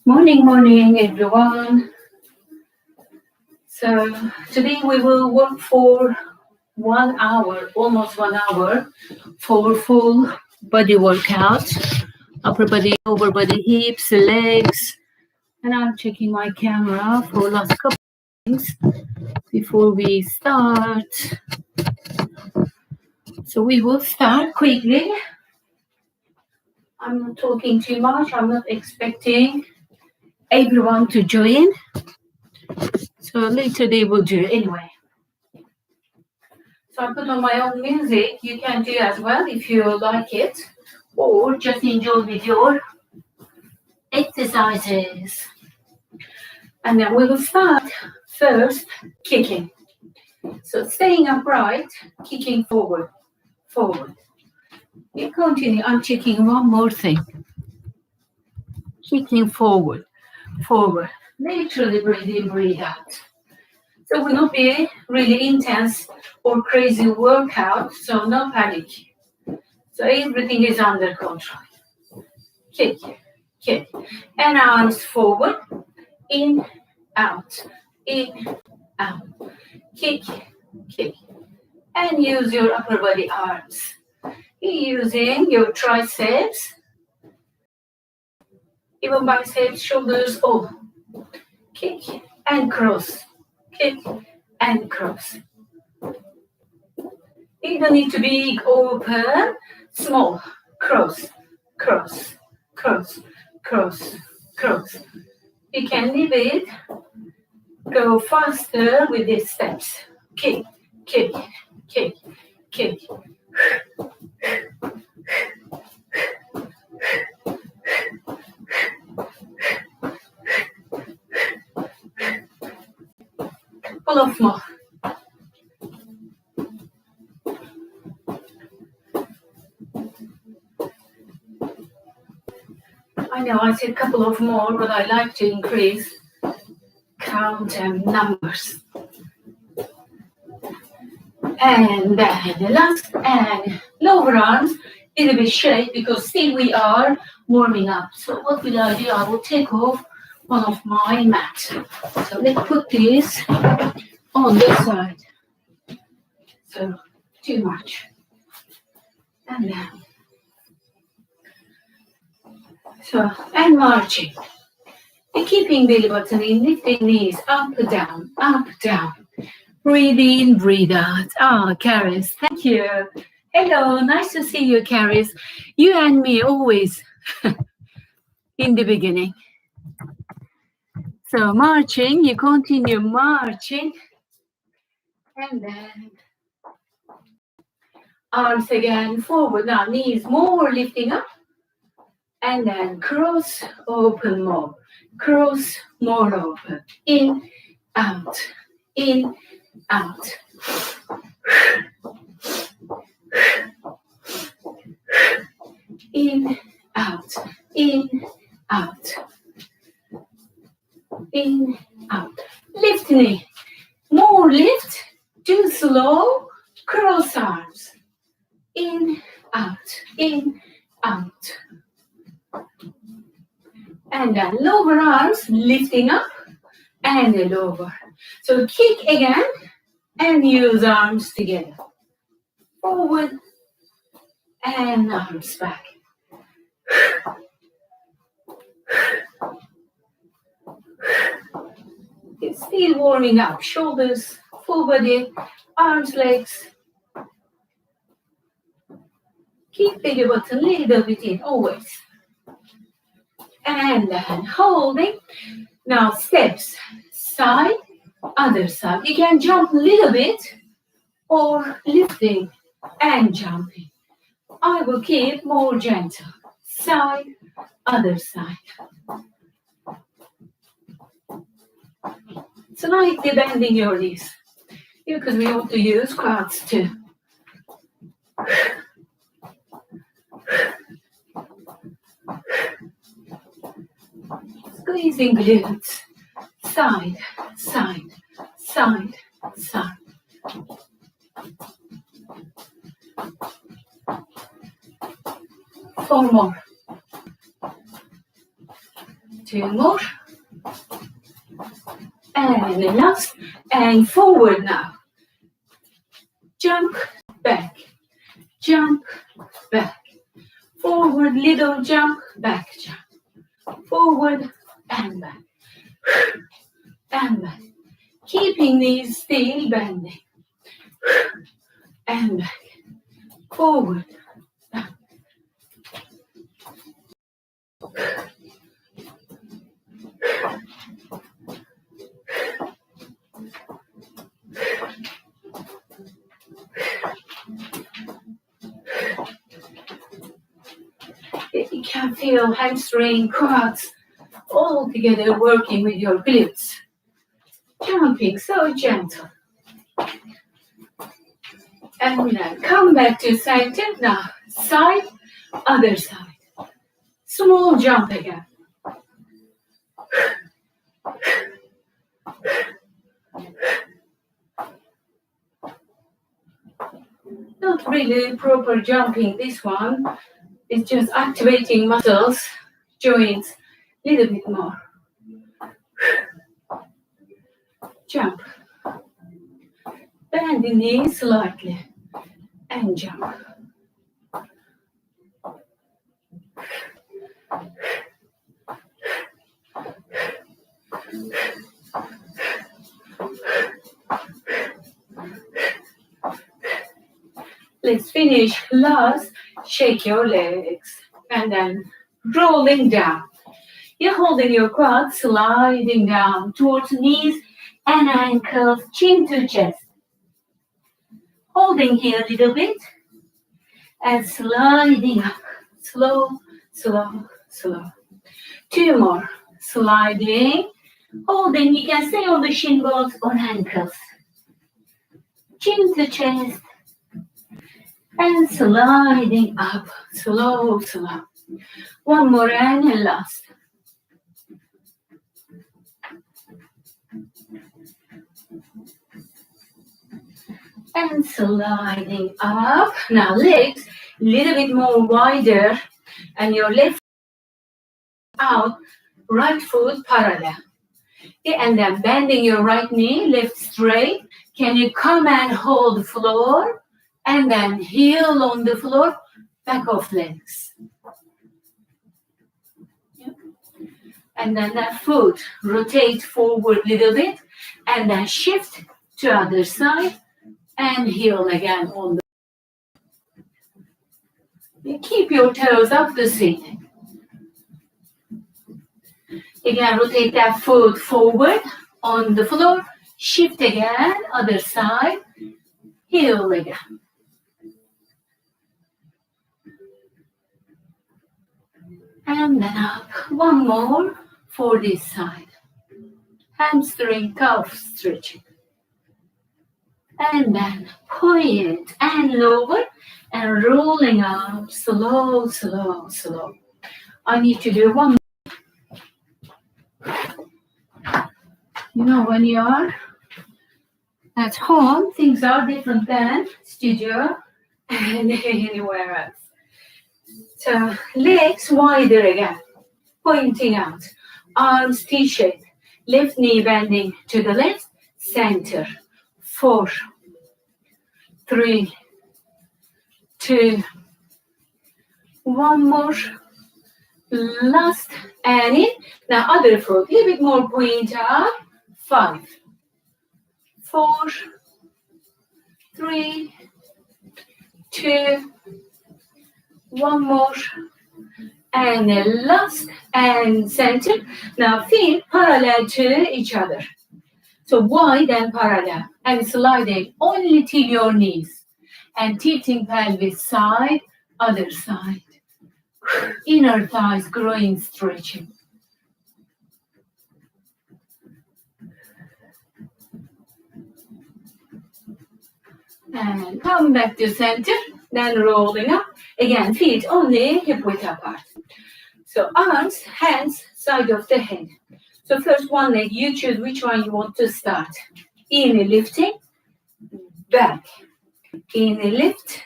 Morning, everyone. So today we will work for 1 hour, almost 1 hour, for full body workout. Upper body, lower body, hips, legs. And I'm checking my camera for last couple of things before we start. So we will start quickly. I'm not talking too much. I'm not expecting everyone to join. So later they will do anyway. So I put on my own music. You can do as well if you like it, or just enjoy with your exercises. And then we will start first kicking. So staying upright, kicking forward. You continue. I'm checking one more thing. Kicking forward. Naturally breathe in, breathe out. So it will not be really intense or crazy workout, so no panic. So everything is under control. Kick. And arms forward, in, out, kick. And use your upper body arms. Using your triceps, even biceps, shoulders, kick and cross. You don't need to be open, small, cross. You can leave it, go faster with these steps. Kick. Couple of more. I know I said a couple of more, but I like to increase count and numbers. And then the last and lower arms, little bit shake because still we are warming up. So what will I do? I will take off one of my mats. So let's put this on this side. So too much. And then. So, and marching. And keeping belly button in, lifting knees up, down. Breathe in, breathe out. Caris, thank you. Hello, nice to see you, Caris. You and me always in the beginning. So marching, you continue marching. And then arms again forward. Now knees more lifting up. And then cross, open more. Cross, more open. In, out. In, out. In, out. In, out. In, out. Lift knee. More lift. Too slow. Cross arms. In, out. In, out. And then lower arms lifting up and lower. So kick again and use arms together. Forward and arms back. It's still warming up. Shoulders, full body, arms, legs. Keep belly button a little bit in, always. And then holding. Now steps, side, other side. You can jump a little bit or lifting and jumping. I will keep more gentle. Side, other side. Slightly bending your knees. Because we want to use quads too. Squeezing glutes, side. 4 more. 2 more. And the last, and forward now. Jump, back, jump, back. Forward, little jump, back jump. Forward and back. And back. Keeping these still bending. And back. Forward. Back. You can feel hamstring, quads, all together working with your glutes. Jumping so gentle. And then come back to center. Now, side, other side. Small jump again. Not really proper jumping, this one. It's just activating muscles, joints, a little bit more. Jump. Bend the knees slightly and jump. Let's finish last. Shake your legs and then rolling down. You're holding your quads, sliding down towards knees and ankles, chin to chest. Holding here a little bit and sliding up. Slow, slow, slow. 2 more. Sliding, holding. You can stay on the shin bones or ankles. Chin to chest. And sliding up, slow, slow. 1 more and last. And sliding up. Now legs a little bit more wider and your left out, right foot parallel. Okay, and then bending your right knee, left straight. Can you come and hold the floor? And then heel on the floor, back of legs. Yep. And then that foot, rotate forward a little bit, and then shift to other side, and heel again on the. You keep your toes up the ceiling. Again, rotate that foot forward on the floor, shift again, other side, heel again. And then up. 1 more for this side. Hamstring, calf stretching. And then point and lower and rolling out. Slow, slow, slow. I need to do 1 more. You know, when you are at home, things are different than studio and anywhere else. So legs wider again, pointing out. Arms T-shape. Left knee bending to the left, center. 4, 3, 2, 1 more. Last and in. Now other foot, a little bit more point up. 5, 4, 3, 2, 1 more, and the last and center. Now feet parallel to each other. So wide and parallel and sliding only till your knees and tilting pelvis side, other side. Inner thighs growing, stretching. And come back to center, then rolling up. Again, feet only hip width apart. So arms, hands, side of the head. So first 1 leg, you choose which one you want to start. In lifting, back. In lift,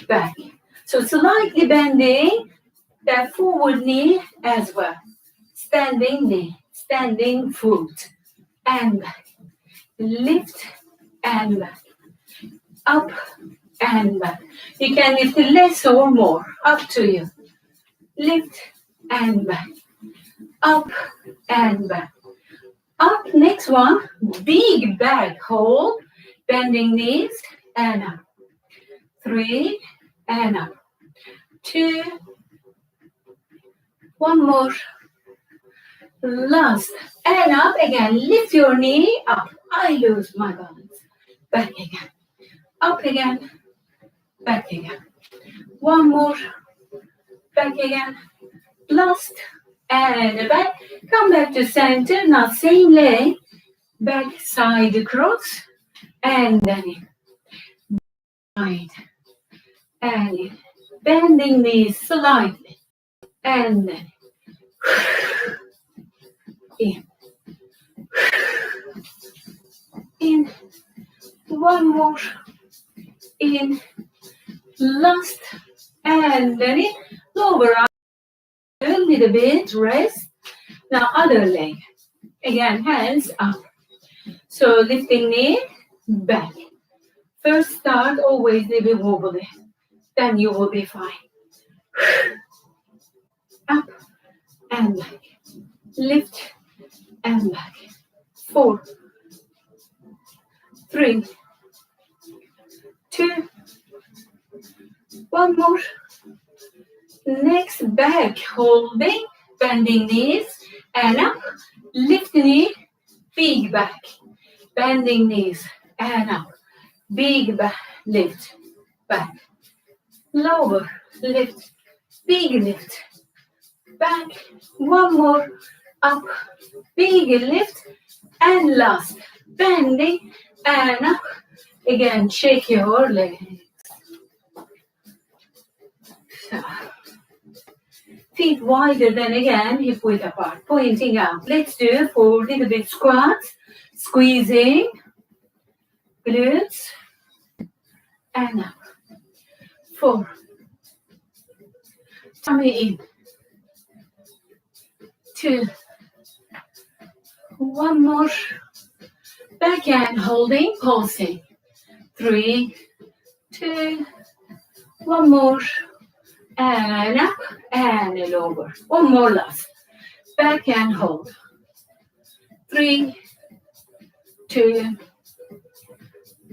back. So slightly bending that forward knee as well. standing knee, standing foot, and back. Lift and back. Up and back. You can lift less or more, up to you. Lift and back. Up and back. Up, next one, big back hold, bending knees and up. 3 and up. 2, one more. Last and up again. Lift your knee up. I lose my balance. Back again. Up again. Back again. One more. Back again. Last and back. Come back to center. Now same leg. Back side across. And then in. Side. And in. Bending knees slightly. And then in. In. One more. In. Last. And then in. Lower arm. A little bit. Rest. Now other leg. Again, hands up. So lifting knee. Back. First start always a bit wobbly. Then you will be fine. Up and back. Lift and back. 4, 3, 2, one more. Next, back holding, bending knees and up. Lift knee, big back. Bending knees and up. Big back, lift, back. Lower, lift, big lift. Back, one more, up, big lift, and last, bending, and up, again, shake your legs. So, feet wider than again, hip width apart, pointing out. Let's do 4 little bit squats, squeezing, glutes, and up. 4, tummy in. 2, one more, backhand holding, pulsing. 3, 2, one more, and up, and lower. One more last, backhand hold. 3, 2,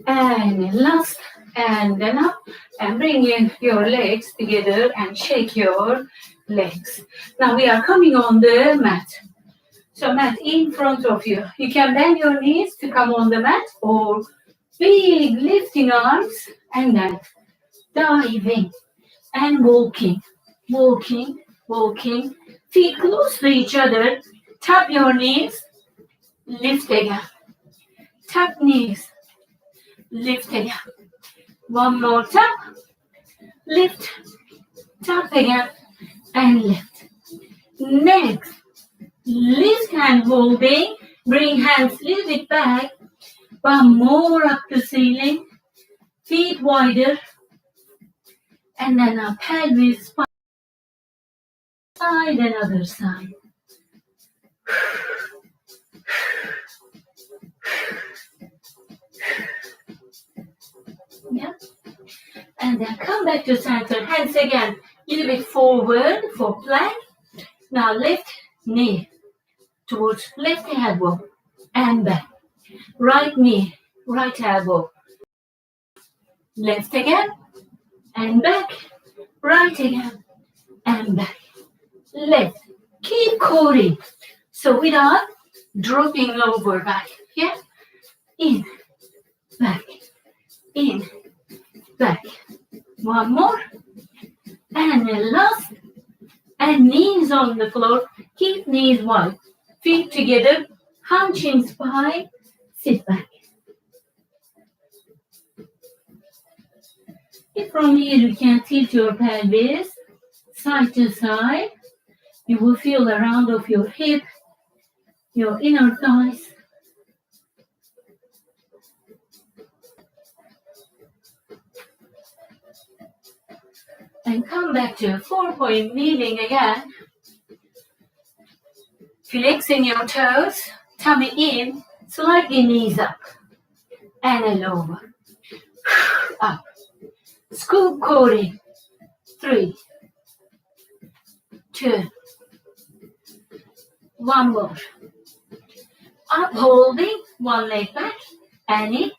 and last, and then up, and bring in your legs together and shake your legs. Now we are coming on the mat. So mat in front of you. You can bend your knees to come on the mat or big lifting arms and then diving and walking, walking, walking. Feet close to each other. Tap your knees. Lift again. Tap knees. Lift again. One more tap. Lift. Tap again. And lift. Next, lift hand holding. Bring hands a little bit back. One more up to ceiling. Feet wider. And then up, pelvis, spine, side and other side. Yeah. And then come back to center. Hands again. Little bit forward for plank. Now lift knee towards left elbow and back. Right knee, right elbow. Left again and back. Right again and back. Left. Keep coring. So without dropping lower back. Yeah. In, back, in, back. One more. And then last. And knees on the floor. Keep knees wide. Feet together. Hunching spine. Sit back. If from here you can tilt your pelvis side to side, you will feel the round of your hip, your inner thighs. And come back to 4-point kneeling again. Flexing your toes, tummy in, slightly knees up, and a lower. Up. Scoop core in. 3, 2, 1 more. Up, holding, one leg back, and in,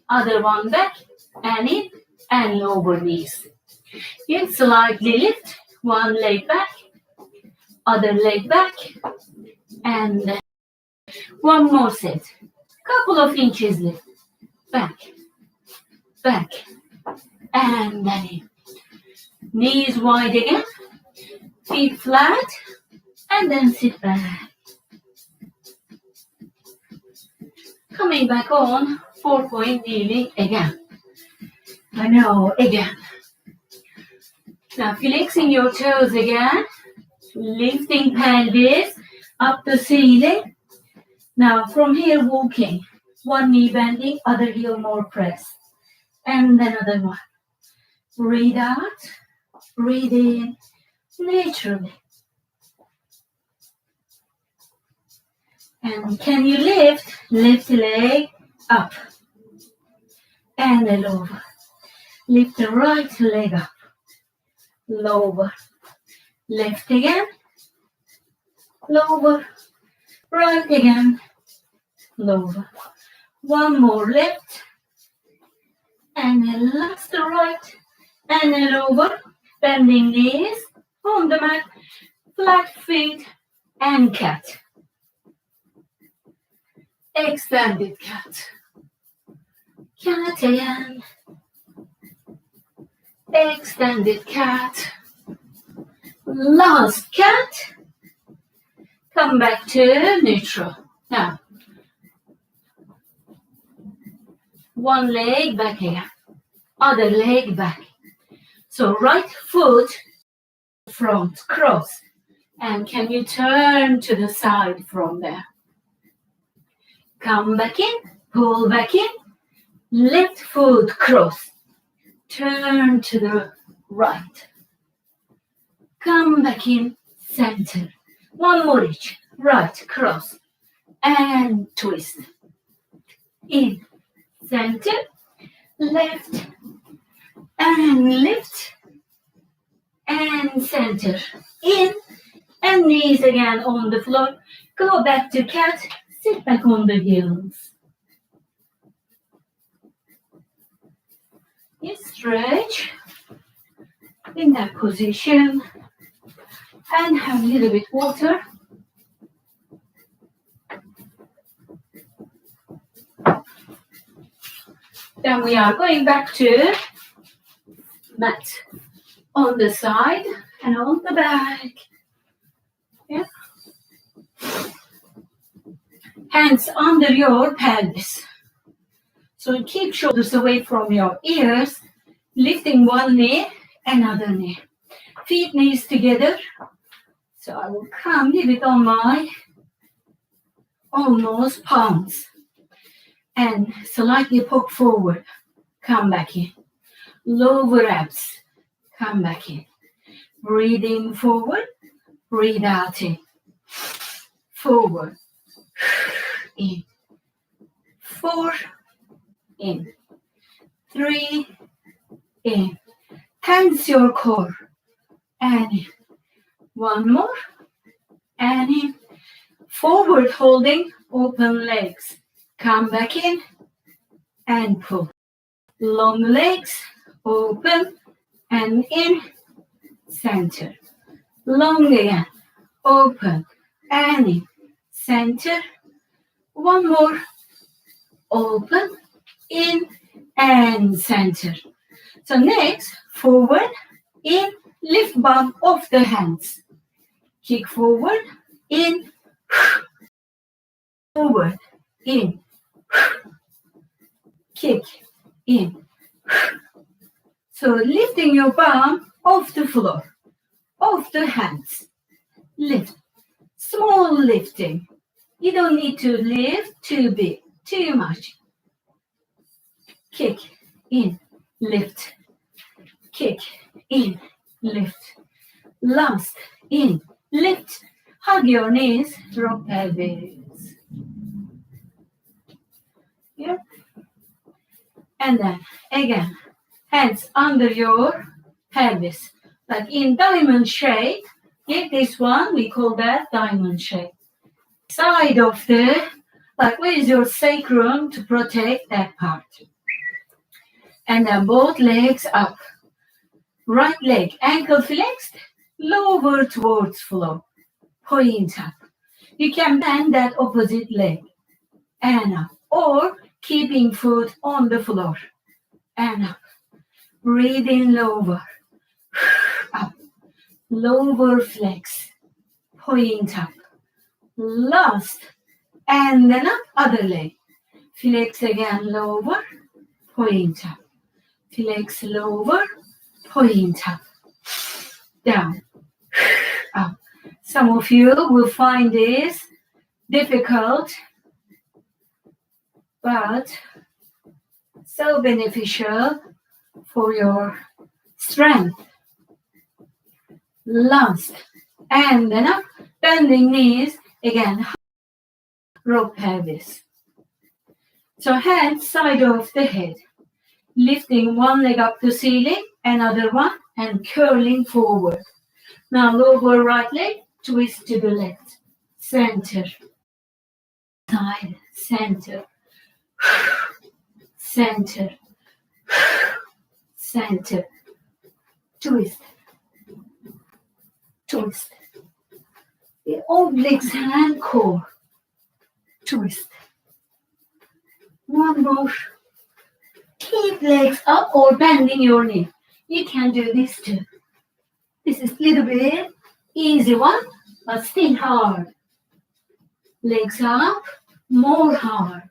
other one back, and in, and lower knees. You slightly lift, one leg back, other leg back, and then one more set. Couple of inches lift, back, back, and then in. Knees wide again, feet flat, and then sit back. Coming back on, 4-point kneeling again. I know, again. Now flexing your toes again, lifting pelvis up the ceiling. Now from here walking, one knee bending, other heel more press. And another one. Breathe out, breathe in, naturally. And can you lift? Lift the leg up and then lower. Lift the right leg up, lower. Left again, lower. Right again, lower. One more left, and then last right, and then lower. Bending knees on the mat, flat feet, and cat. Extended cat. Cat again. Extended cat. Last cat. Come back to neutral. Now, one leg back again. Other leg back. So right foot front, cross. And can you turn to the side from there? Come back in, pull back in, left foot cross, turn to the right. Come back in, center. One more each, right, cross, and twist. In, center, left, and lift, and center. In, and knees again on the floor. Go back to cat. Sit back on the heels. You stretch in that position and have a little bit water. Then we are going back to mat on the side and on the back. Yeah. Hands under your pelvis. So keep shoulders away from your ears, lifting one knee, another knee. Feet knees together. So I will come, leave it on my almost palms. And slightly poke forward. Come back in. Lower abs. Come back in. Breathe in forward. Breathe out in. Forward. In. 4. In. 3. In. Tense your core. And in. One more. And in. Forward holding. Open legs. Come back in. And pull. Long legs. Open. And in. Center. Long again. Open. And in. Center. One more. Open. In. And center. So next, forward. In. Lift bump off the hands. Kick forward. In. Forward. In. Kick. In. So lifting your bum off the floor. Off the hands. Lift. Small lifting. You don't need to lift too big, too much. Kick, in, lift. Kick, in, lift. Last, in, lift. hug your knees, rock pelvis. Yeah. And then again, hands under your pelvis, like in diamond shape. Yeah, this one, we call that diamond shape. Side of the, like where is your sacrum to protect that part. And then both legs up. Right leg, ankle flexed, lower towards floor. Point up. You can bend that opposite leg and up, or keeping foot on the floor and up. Breathe in lower, up, lower flex, point up. Last, and then up, other leg. Flex again, lower, point up. Flex lower, point up. Down, up. Some of you will find this difficult, but so beneficial for your strength. Last, and then up, bending knees, again, rock pelvis. So hands side of the head, lifting one leg up to ceiling, another one, and curling forward. Now lower right leg, twist to the left, center, side, center, center, center, twist, twist. The obliques and core, twist. One more. Keep legs up or bending your knee. You can do this too. This is a little bit easy one, but still hard. Legs up, more hard.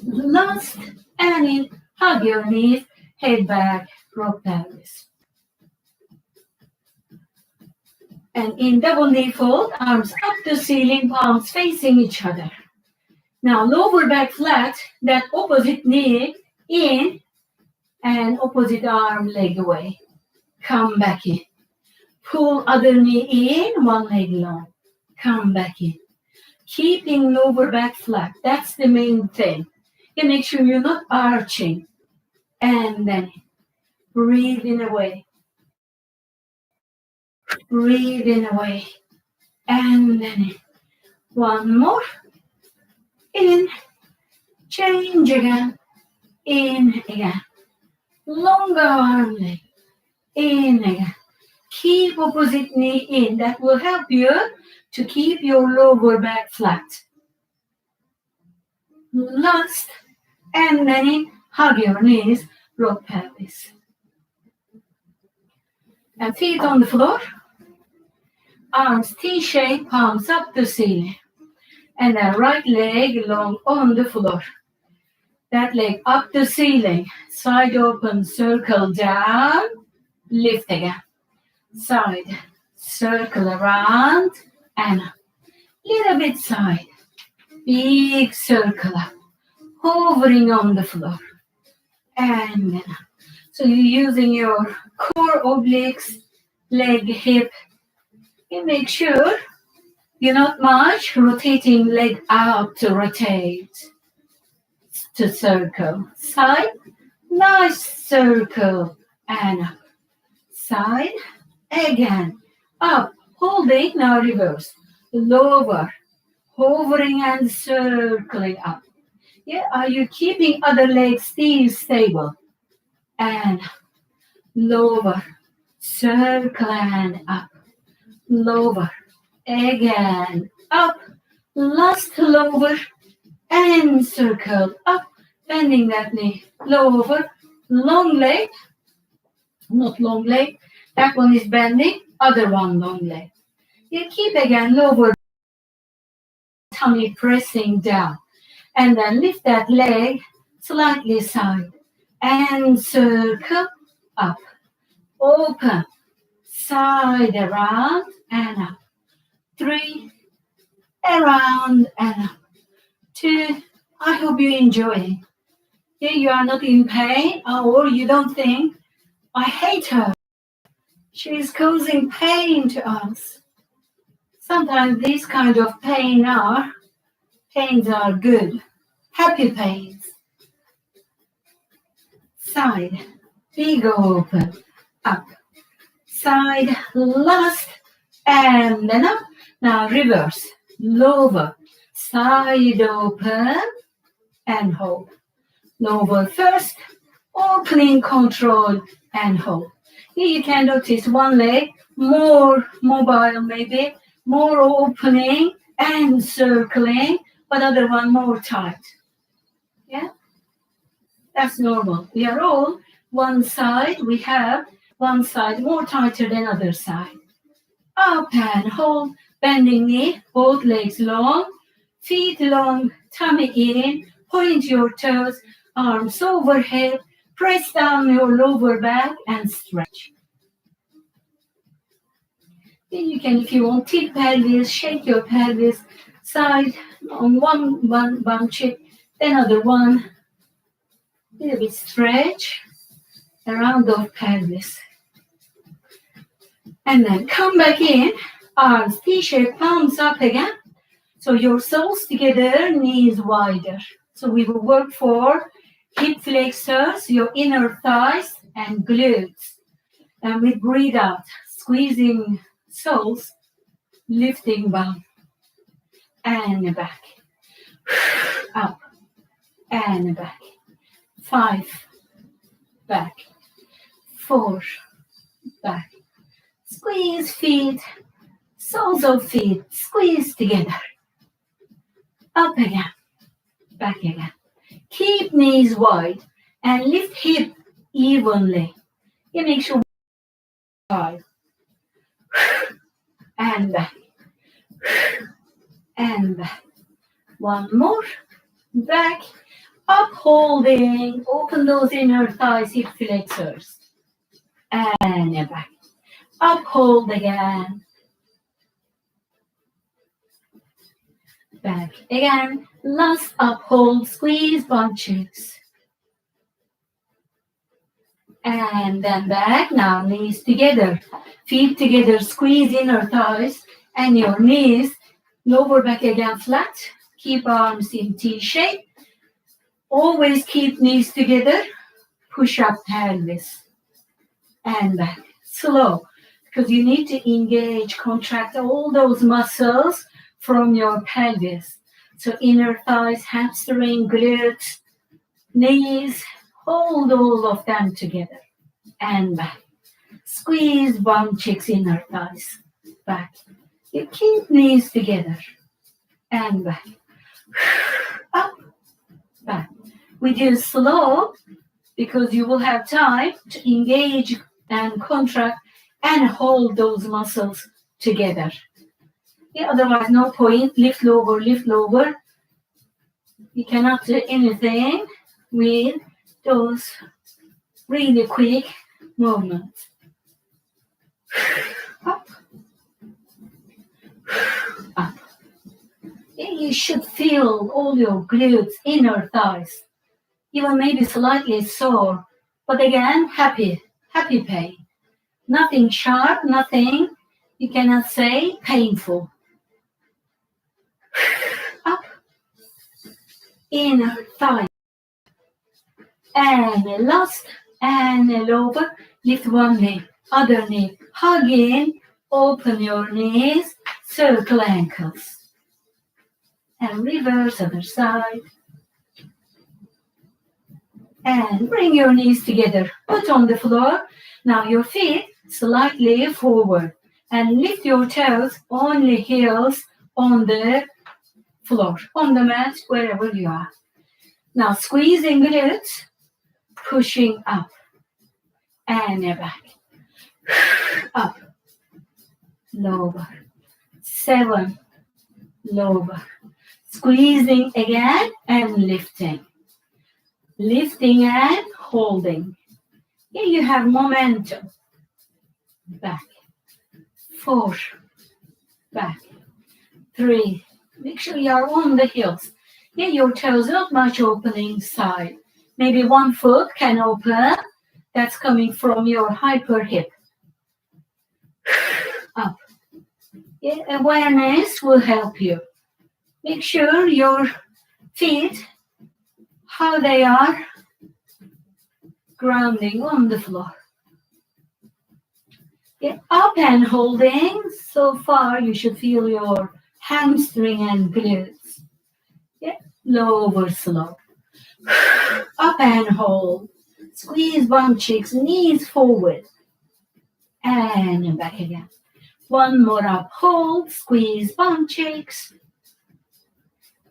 Last, and in, hug your knees, head back, rock pelvis. And in double knee fold, arms up to ceiling, palms facing each other. Now lower back flat, that opposite knee in, and opposite arm leg away. Come back in. Pull other knee in, one leg long. Come back in. Keeping lower back flat, that's the main thing. You make sure you're not arching. And then breathing away. Breathing away. And then one more. In. Change again. In again. Longer arm leg. In again. Keep opposite knee in. That will help you to keep your lower back flat. Last. And then in. Hug your knees. Rock pelvis. And feet on the floor. Arms T-shape, palms up to ceiling. And then right leg long on the floor. That leg up to ceiling. Side open, circle down. Lift again. Side. Circle around and up. Little bit side. Big circle up. Hovering on the floor. And then up. So you're using your core obliques, leg, hip. You make sure you're not much rotating leg out to rotate. To circle. Side. Nice circle. And up. Side. Again. Up. Holding. Now reverse. Lower. Hovering and circling up. Yeah. Are you keeping other legs still stable? And lower. Circle and up. Lower. Again. Up. Last lower. And circle up. Bending that knee. Lower. Long leg. Not long leg. That one is bending. Other one long leg. You keep again lower. Tummy pressing down. And then lift that leg slightly side. And circle up. Open. Side around and up. 3. Around and up. 2. I hope you enjoy it. Yeah, you are not in pain or you don't think I hate her. She is causing pain to us. Sometimes these kind of pains are good. Happy pains. Side. Ego open. Up. Side. Last. And then up. Now reverse. Lower. Side open. And hold. Lower first. Opening, control, and hold. Here you can notice one leg more mobile, maybe more opening and circling, but other one more tight. Yeah, that's normal. We are all one side. We have one side more tighter than other side. Up and hold, bending knee, both legs long, feet long, tummy in, point your toes, arms overhead. Press down your lower back and stretch. Then you can, if you want, tip pelvis, shake your pelvis side on one cheek, then other one. A little bit stretch around the pelvis. And then come back in, arms T-shape, palms up again. So your soles together, knees wider. So we will work for hip flexors, your inner thighs and glutes. And we breathe out, squeezing soles, lifting bum and back. Up and back. 5, back. 4, back. Squeeze feet, soles of feet, squeeze together. Up again, back again. Keep knees wide and lift hip evenly. You make sure 5 and back and back. One more, back, up holding, open those inner thighs, hip flexors, and back. Up hold again, back again. Last up hold, squeeze bum cheeks. And then back, now knees together, feet together, squeeze inner thighs and your knees, lower back again flat, keep arms in T shape, always keep knees together, push up pelvis and back, slow, because you need to engage, contract all those muscles from your pelvis. So inner thighs, hamstring, glutes, knees, hold all of them together and back. Squeeze bum cheeks, inner thighs, back. You keep knees together and back. Up, back. We do slow because you will have time to engage and contract and hold those muscles together. Yeah, otherwise, no point. Lift lower, lift lower. You cannot do anything with those really quick movements. Up, up. You should feel all your glutes, inner thighs, even maybe slightly sore, but again, happy pain. Nothing sharp, nothing, you cannot say painful. Up, inner thigh, and last, and lower, lift one knee, other knee, hug in, open your knees, circle ankles. And reverse other side. And bring your knees together, put on the floor. Now your feet slightly forward and lift your toes, only heels on the floor, on the mat, wherever you are. Now squeezing glutes, pushing up and back. Up, lower, 7, lower. Squeezing again and lifting. Lifting and holding. Here you have momentum. Back. 4, back. 3. Make sure you are on the heels. Here your toes not much opening side. Maybe one foot can open, that's coming from your hyper hip. Up. Yeah, awareness will help you. Make sure your feet, how they are grounding on the floor. Yeah, up and holding. So far, you should feel your hamstring and glutes. Yeah, lower slow. Up and hold. Squeeze bum cheeks, knees forward. And back again. One more up, hold, squeeze bum cheeks.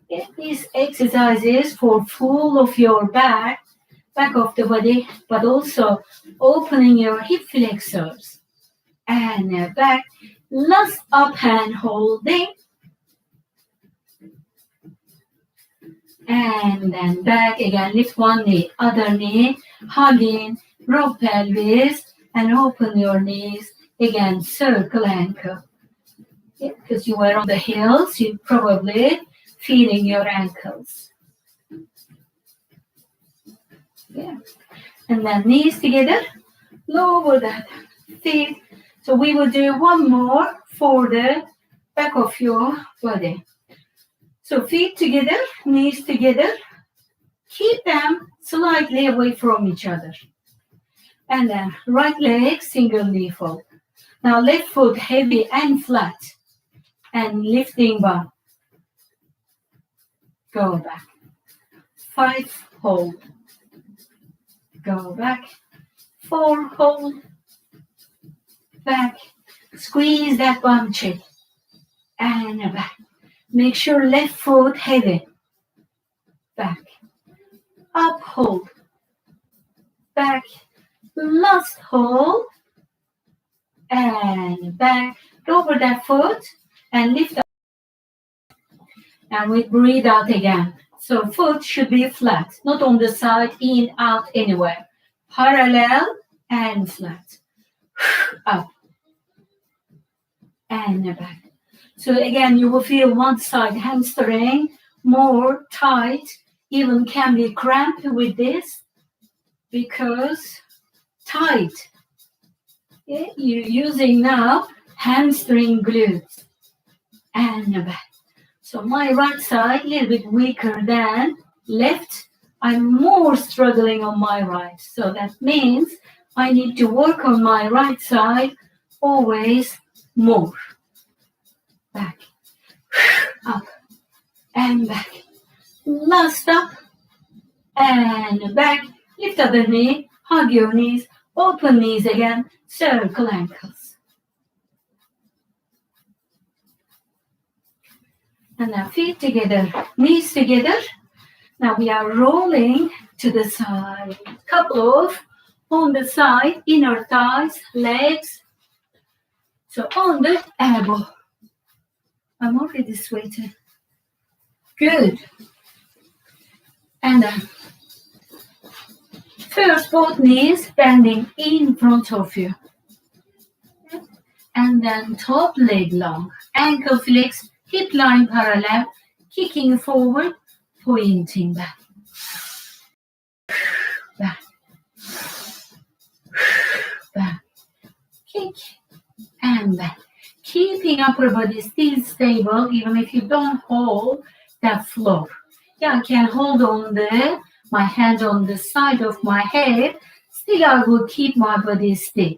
Yeah, these exercises for full of your back of the body, but also opening your hip flexors. And back, last up and holding. And then back again, lift one knee, other knee, hugging, rock pelvis, and open your knees. Again, circle ankle. Yeah, because you were on the heels, you probably feeling your ankles. Yeah. And then knees together, lower that feet. So we will do one more for the back of your body. So feet together, knees together. Keep them slightly away from each other. And then right leg, single knee fold. Now left foot heavy and flat. And lifting bum. Go back. 5, hold. Go back. 4, hold. Back. Squeeze that bum cheek. And back. Make sure left foot heavy. Back. Up, hold. Back. Last hold. And back. Lower that foot. And lift up. And we breathe out again. So foot should be flat. Not on the side, in, out, anywhere. Parallel and flat. Up. And back. So again, you will feel one side hamstring more tight, even can be cramped with this because tight. Yeah, you're using now hamstring glutes and back. So my right side a little bit weaker than left. I'm more struggling on my right. So that means I need to work on my right side always more. Back, up, and back. Last up, and back. Lift up the knee, hug your knees, open knees again, circle ankles. And now feet together, knees together. Now we are rolling to the side. Couple of on the side, inner thighs, legs. So on the elbow. I'm already sweating. Good. And then first both knees bending in front of you. And then top leg long. Ankle flex, hip line parallel, kicking forward, pointing back. Back. Back. Kick and back. Keeping upper body still stable, even if you don't hold that floor. Yeah, I can hold on my hand on the side of my head. Still, I will keep my body still.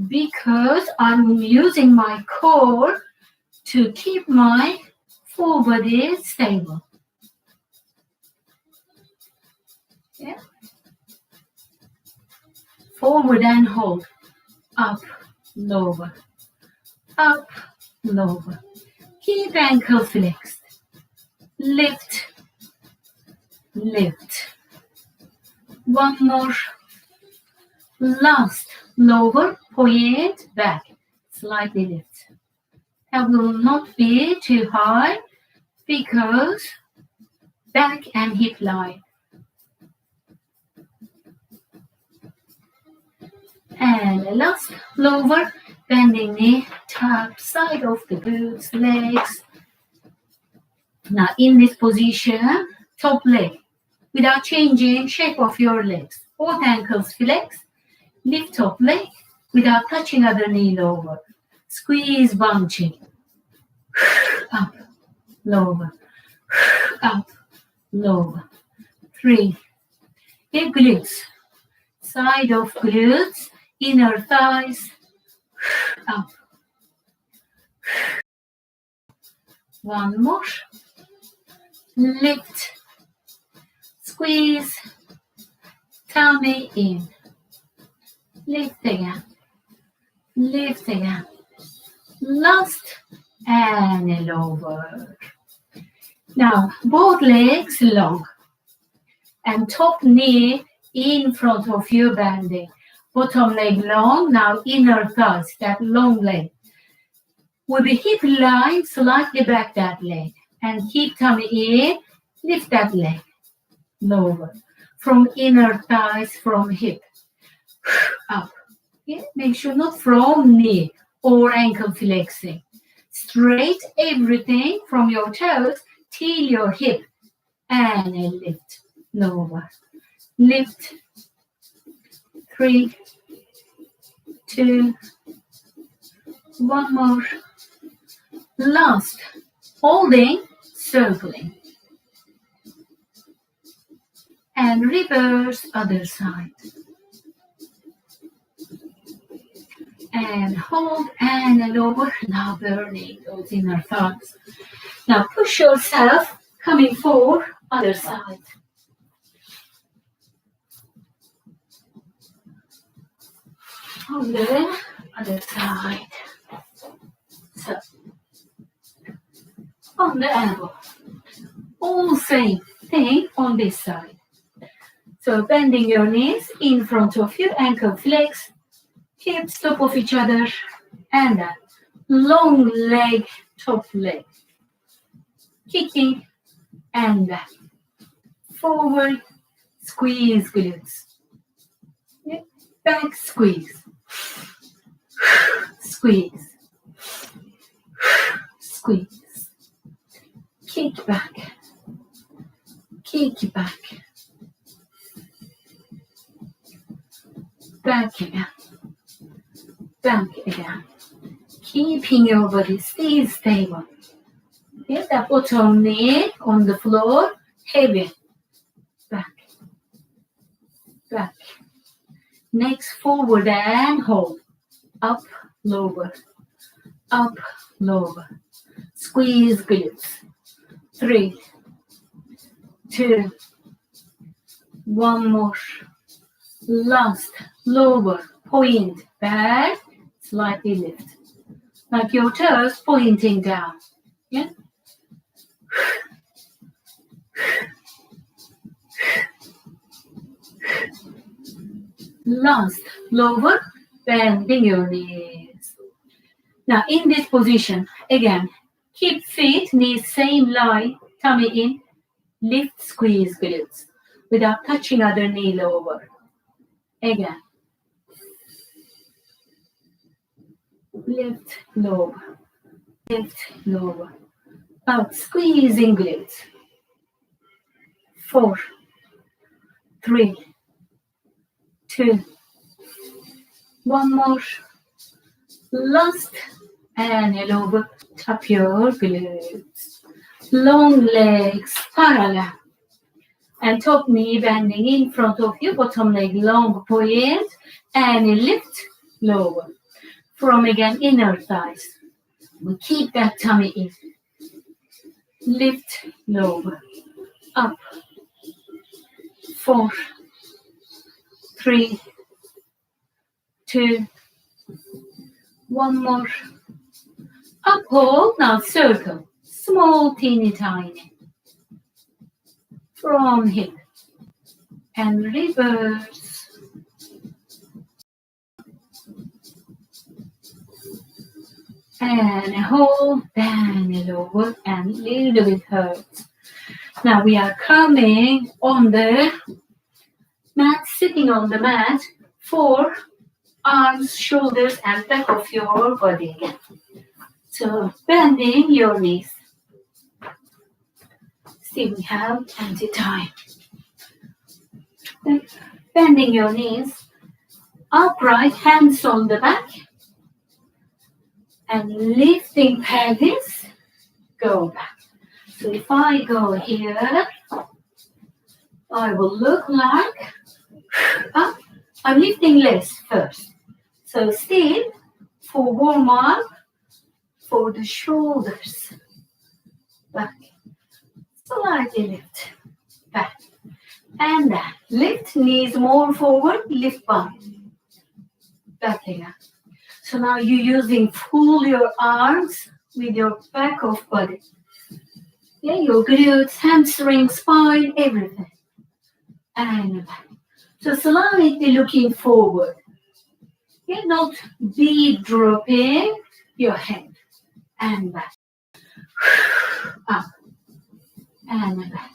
Because I'm using my core to keep my full body stable. Yeah. Forward and hold. Up, lower. Up, lower. Keep ankle flexed. Lift, lift. One more. Last, lower, point, back. Slightly lift. That will not be too high because back and hip line. And last, lower, bending knee, top side of the boots, legs. Now in this position, top leg, without changing shape of your legs. Both ankles flex. Lift top leg without touching other knee lower. Squeeze bum chin. Up, lower. Up, lower. 3. Hip glutes. Side of glutes. Inner thighs. Up. 1 more. Lift. Squeeze. Tummy in. Lift again. Lift again. Last and lower. Now, both legs long. And top knee in front of you bending. Bottom leg long. Now inner thighs, that long leg. With the hip line, slightly back that leg. And keep tummy in. Lift that leg. Lower. From inner thighs, from hip. Up. Yeah? Make sure not from knee or ankle flexing. Straight everything from your toes till your hip. And a lift. Lower. Lift. 3, 2, 1 more. Last. Holding, circling. And reverse other side. And hold and lower. Now burning those inner thighs. Now push yourself coming forward, other side. On the other side. So, on the elbow. All same thing on this side. So bending your knees in front of you, ankle flex, hips top of each other, and that long leg, top leg. Kicking and back. Forward, squeeze glutes. Yeah. Back squeeze. Squeeze. Squeeze. Kick back. Kick back. Back again. Back again. Keeping your body still stable. Get the bottom knee on the floor. Heavy. Back. Back. Next, forward and hold. Up, lower. Up, lower. Squeeze glutes. 3, 2, 1 more. Last, lower, point, back, slightly lift. Like your toes pointing down. Yeah? Last, lower, bending your knees. Now in this position, again, keep feet, knees same line, tummy in, lift, squeeze glutes without touching other knee lower. Again. Lift, lower. Lift, lower. Out, squeezing glutes. 4, 3, 2, 1 more. Last and lower. Tap your glutes. Long legs parallel. And top knee bending in front of you. Bottom leg long point. And lift, lower. From again inner thighs. We keep that tummy in. Lift, lower. Up. 4, 3, 2, 1 more. Up, hold. Now circle. Small, teeny, tiny. From hip. And reverse. And hold. Then lower and little bit hurts. Now we are coming on the mat, sitting on the mat for arms, shoulders, and back of your body again. So bending your knees. See, we have plenty time. bending your knees, upright, hands on the back, and lifting pelvis, go back. So if I go here, I will look like up. I'm lifting less first. So still, for warm up, for the shoulders, back, slightly lift, back, and then lift, knees more forward, lift back again. So now you're using full your arms with your back of body. Yeah, your glutes, hamstring, spine, everything. And back. So slightly looking forward. Yeah, not deep dropping your head. And back. Up. And back.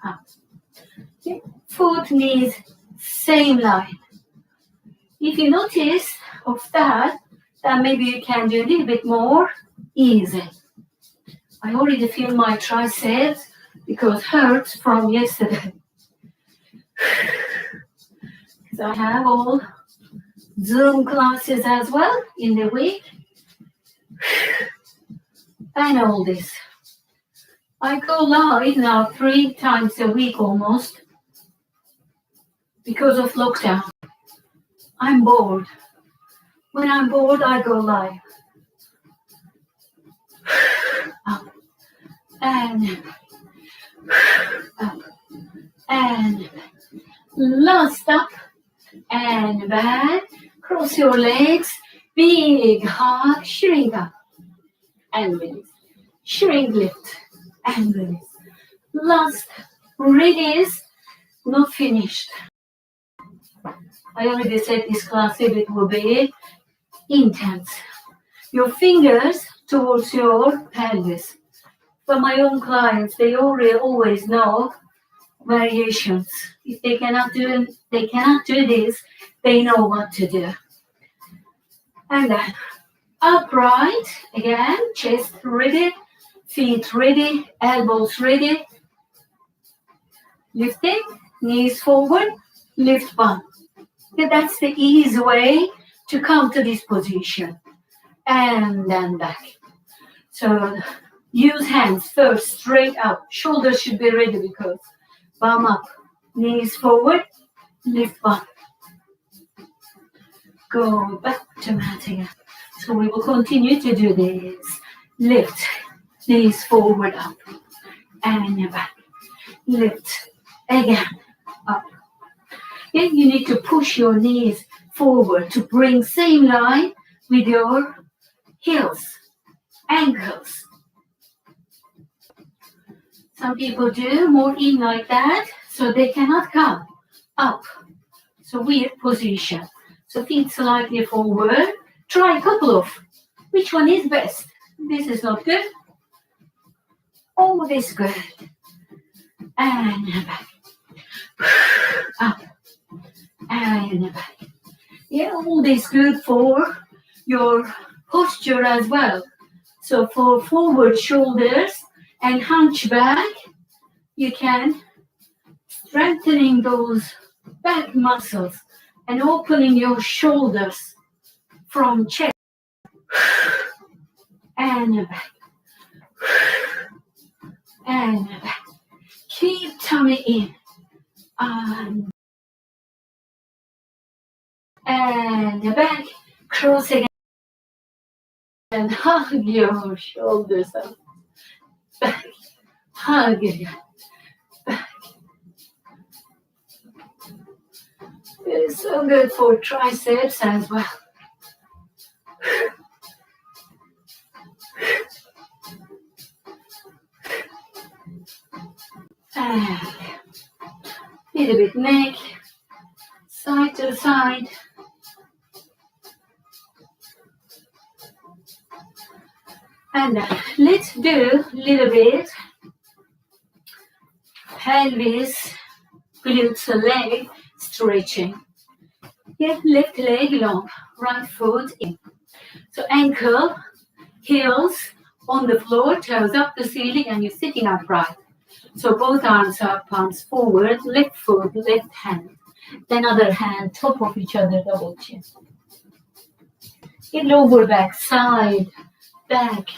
Up. Okay. Foot, knees, same line. If you notice of that, then maybe you can do a little bit more easy. I already feel my triceps because it hurts from yesterday. Because I have all Zoom classes as well in the week. And all this. I go live now 3 times a week almost because of lockdown. I'm bored. When I'm bored, I go live. Up and up and last up and back. Cross your legs. Big hug. Shrink up and release. Shrink, lift and release. Last release. Not finished. I already said this class it will be intense. Your fingers towards your pelvis. For my own clients, they always know variations. If they cannot do this, they know what to do. And then upright again, chest ready, feet ready, elbows ready. Lifting, knees forward, lift bum. Okay, that's the easy way to come to this position. And then back. So use hands first, straight up. Shoulders should be ready because bum up. Knees forward, lift bum. Go back to mat again. So we will continue to do this. Lift, knees forward, up. And back. Lift, again, up. Then you need to push your knees forward to bring same line with your heels, ankles. Some people do more in like that, so they cannot come up. So weird position. So feet slightly forward. Try a couple of. Which one is best? This is not good. Oh, this is good. And back. Up. And back. Yeah, all this good for your posture as well. So for forward shoulders and hunchback, you can strengthening those back muscles and opening your shoulders from chest and back and back. Keep tummy in and back. Cross again and hug your shoulders up. Back, hug again. Back. It's so good for triceps as well. And little bit neck, side to side. And let's do a little bit pelvis, glutes, leg stretching. Get left leg long, right foot in. So ankle, heels on the floor, toes up the ceiling, and you're sitting upright. So both arms up, palms forward, left foot, left hand. Then other hand, top of each other, double chin. In lower back, side, back,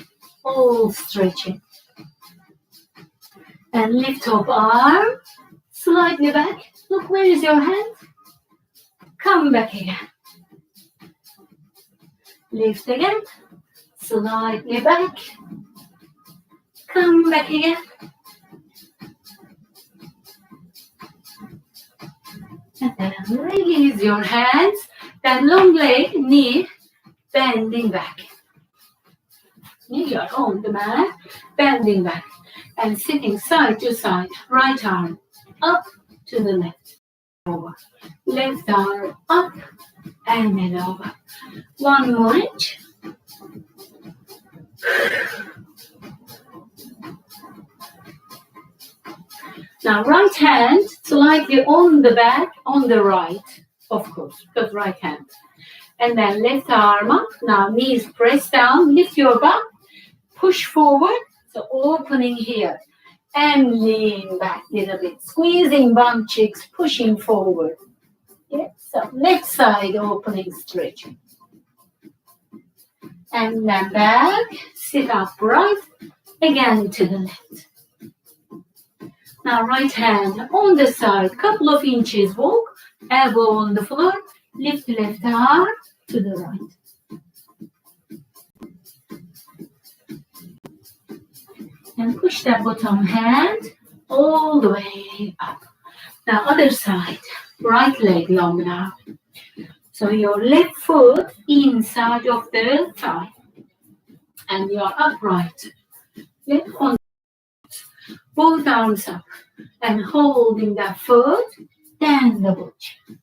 all stretching. And lift up arm, slightly back. Look, where is your hand? Come back again. Lift again, slightly back. Come back again. And then release your hands. Then long leg, knee, bending back. You are on the mat, bending back. And sitting side to side. Right arm up to the left. Over. Left arm up and then over. One more inch. Now right hand slightly on the back, on the right, of course, because right hand. And then left arm up. Now knees press down, lift your butt, push forward. So opening here and lean back a little bit. Squeezing bum cheeks, pushing forward. Yeah, so left side opening, stretching. And then back, sit upright, again to the left. Now right hand on the side, couple of inches walk, elbow on the floor, lift left arm to the right. And push that bottom hand all the way up. Now other side, right leg long now. So your left foot inside of the thigh. And you are upright. Left on both arms up. And holding that foot, then double chin.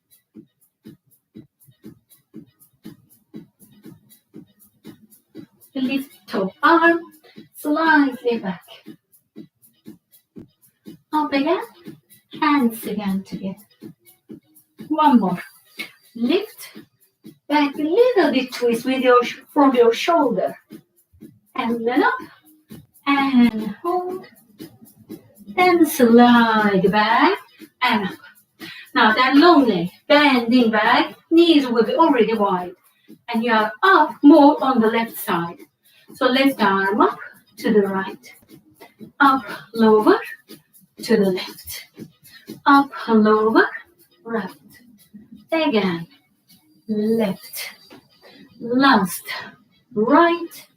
Lift top arm, slightly back. Up again, hands again together. One more. Lift back a little bit, twist with from your shoulder. And then up, and hold. Then slide back and up. Now that long leg, bending back, knees will be already wide. And you are up more on the left side. So left arm up to the right. Up, lower, to the left. Up, lower, right. Again, left. Last, right.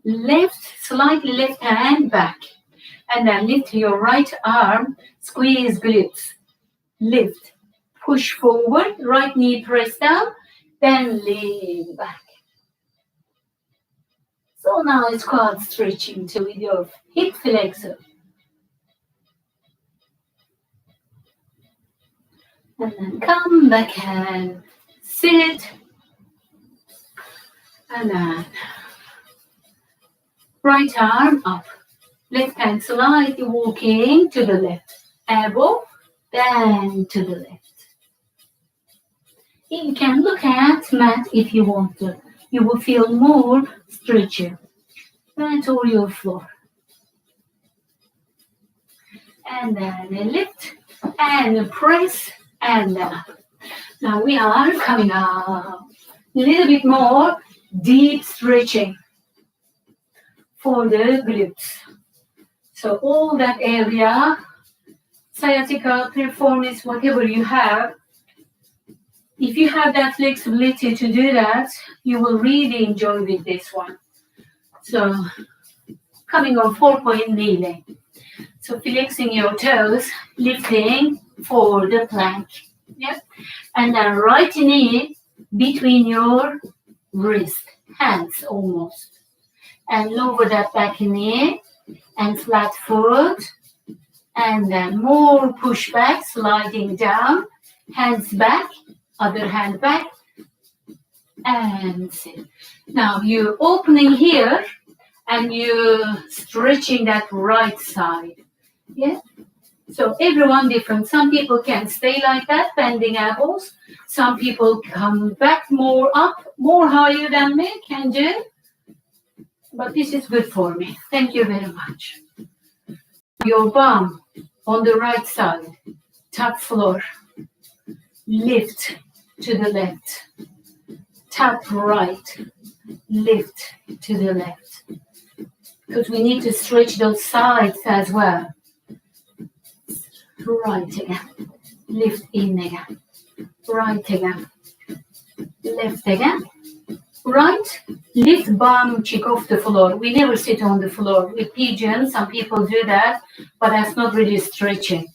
Left, slightly left hand back. And then lift your right arm, squeeze glutes. Lift, push forward, right knee press down, then lean back. So now it's quad stretching to with your hip flexor. And then come back and sit. And then right arm up. Left hand slightly walking to the left. Elbow, then to the left. You can look at mat if you want to. You will feel more stretchy. Mat or your floor. And then lift and press and up. Now we are coming up. A little bit more deep stretching for the glutes. So all that area, sciatica, piriformis, whatever you have, if you have that flexibility to do that, you will really enjoy with this one. So coming on 4-point kneeling. So flexing your toes, lifting for the plank. Yep. And then right knee between your wrist, hands almost. And lower that back knee. And flat foot, and then more push back, sliding down, hands back, other hand back, and sit. Now you're opening here, and you're stretching that right side. Yeah. So everyone different. Some people can stay like that, bending elbows. Some people come back more up, more higher than me, can do. But this is good for me. Thank you very much. Your bum on the right side, tap floor, lift to the left, tap right, lift to the left. Because we need to stretch those sides as well. Right again, lift in again, right again, left again, right, lift bum cheek off the floor. We never sit on the floor. With pigeons, some people do that, but that's not really stretching.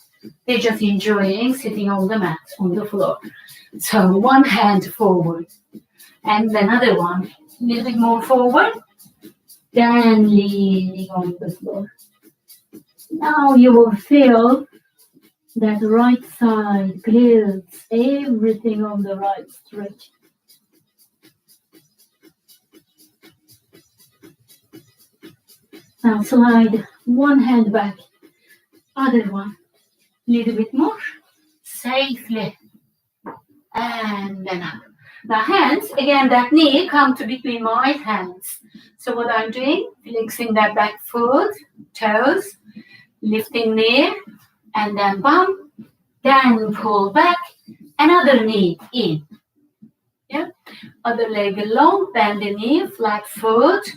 They're just enjoying sitting on the mat, on the floor. So one hand forward, and another one, a little bit more forward, then leaning on the floor. Now you will feel that right side, glutes, everything on the right stretch. Now slide one hand back, other one, little bit more, safely, and then up. Now hands, again, that knee come to between my hands. So what I'm doing, flexing that back foot, toes, lifting knee, and then bump, then pull back, another knee in. Yeah, other leg long, bend the knee, flat foot,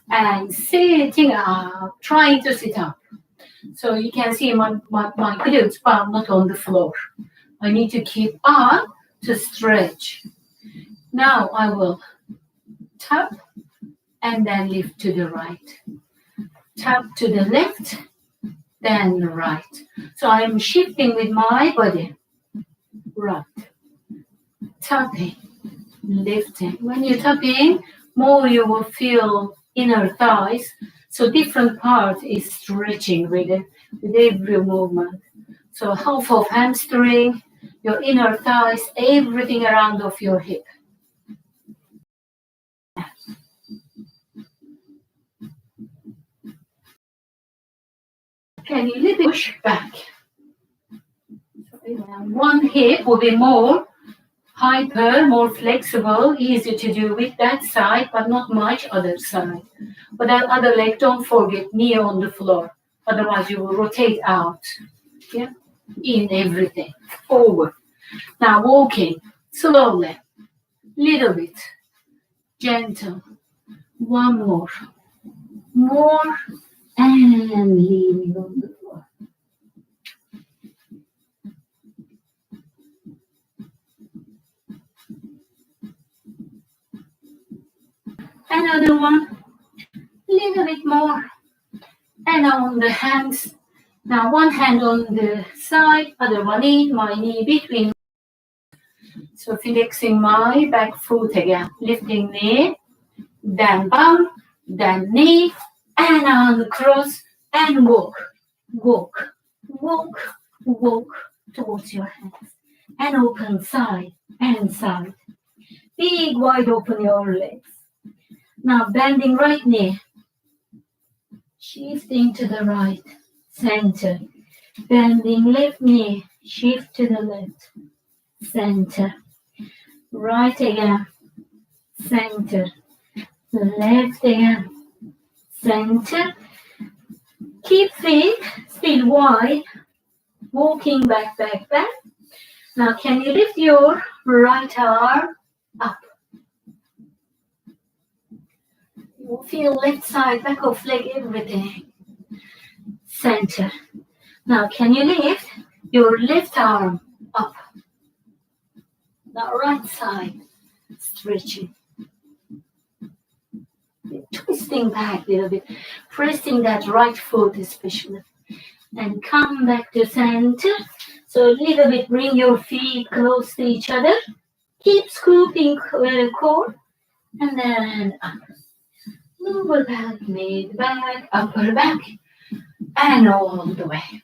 and sitting up, trying to sit up. So you can see my glutes, but I'm not on the floor. I need to keep up to stretch. Now I will tap and then lift to the right. Tap to the left, then right. So I'm shifting with my body. Right. Tapping, lifting. When you're tapping, more you will feel inner thighs. So different part is stretching with every movement. So half of hamstring, your inner thighs, everything around of your hip. Can you little push back? One hip will be more hyper, more flexible, easy to do with that side, but not much other side. But that other leg, don't forget, knee on the floor. Otherwise, you will rotate out. Yeah, in everything. Forward. Now walking slowly, little bit, gentle. One more, and leaning on the floor. Another one, little bit more, and on the hands. Now one hand on the side, other one in, my knee between. So flexing my back foot again, lifting knee, then bump, then knee, and uncross, and walk towards your hands, and open side and side. Big wide open your legs. Now bending right knee, shifting to the right, center. Bending left knee, shift to the left, center. Right again, center. Left again, center. Keep feet still wide, walking back. Now can you lift your right arm up? You feel left side, back of leg, everything. Center. Now can you lift your left arm up? Now right side, stretching. Twisting back a little bit, pressing that right foot especially. And come back to center. So a little bit, bring your feet close to each other. Keep scooping core. And then up. Lower back, mid back, upper back. And all the way.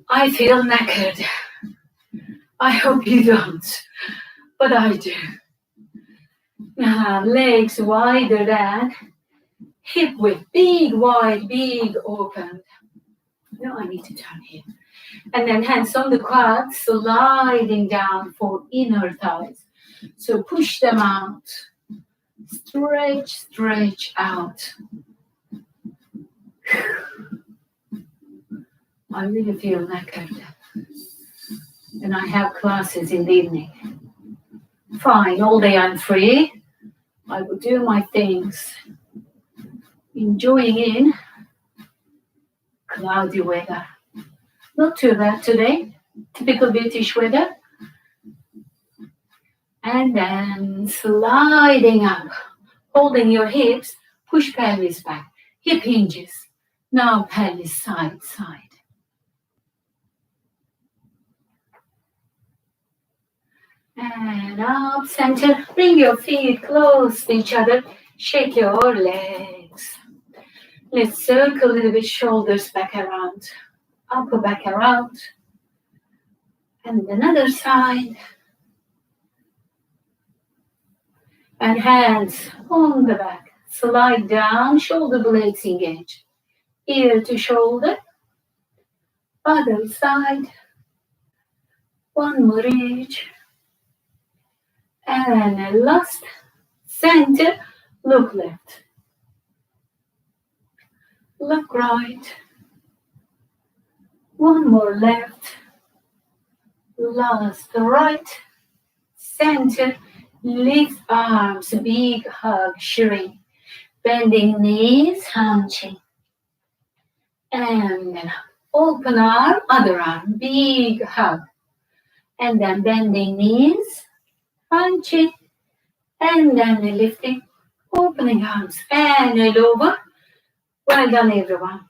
I feel knackered. I hope you don't. But I do. Legs wider than hip width, big wide, big open. No, I need to turn here. And then hands on the quads, sliding down for inner thighs. So push them out. Stretch out. I really feel knackered. And I have classes in the evening. Fine, all day I'm free. I will do my things. Enjoying in cloudy weather. Not too bad today. Typical British weather. And then sliding up. Holding your hips. Push pelvis back. Hip hinges. Now pelvis side, side. And up, center. Bring your feet close to each other. Shake your legs. Let's circle a little bit, shoulders back around. Upper back around. And another side. And hands on the back. Slide down, shoulder blades engage. Ear to shoulder. Other side. One more each. And last, center, look left. Look right. One more left. Last right. Center, lift arms, big hug, shrink. Bending knees, hunching. And then open arm, other arm, big hug. And then bending knees, hunching. And then lifting, opening arms, and over. Well done, everyone.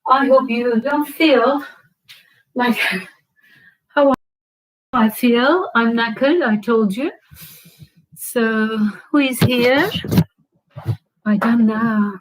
I hope you don't feel like how I feel. I'm knackered, I told you. So, who is here? I don't know.